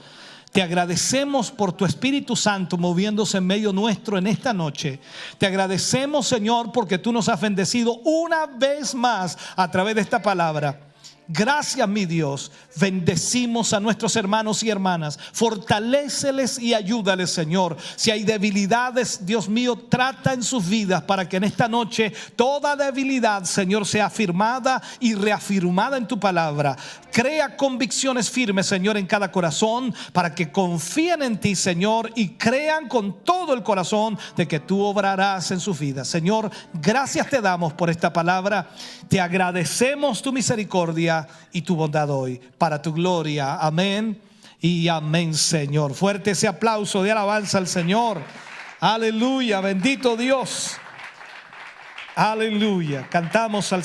Te agradecemos por tu Espíritu Santo moviéndose en medio nuestro en esta noche. Te agradecemos, Señor, porque tú nos has bendecido una vez más a través de esta palabra. Gracias, mi Dios. Bendecimos a nuestros hermanos y hermanas. Fortaléceles y ayúdales, Señor. Si hay debilidades, Dios mío, trata en sus vidas para que en esta noche toda debilidad, Señor, sea afirmada y reafirmada en tu palabra. Crea convicciones firmes, Señor, en cada corazón para que confíen en ti, Señor, y crean con todo el corazón de que tú obrarás en sus vidas. Señor, gracias te damos por esta palabra. Te agradecemos tu misericordia y tu bondad hoy, para tu gloria. Amén y amén, Señor. Fuerte ese aplauso de alabanza al Señor. Aleluya, bendito Dios. Aleluya. Cantamos al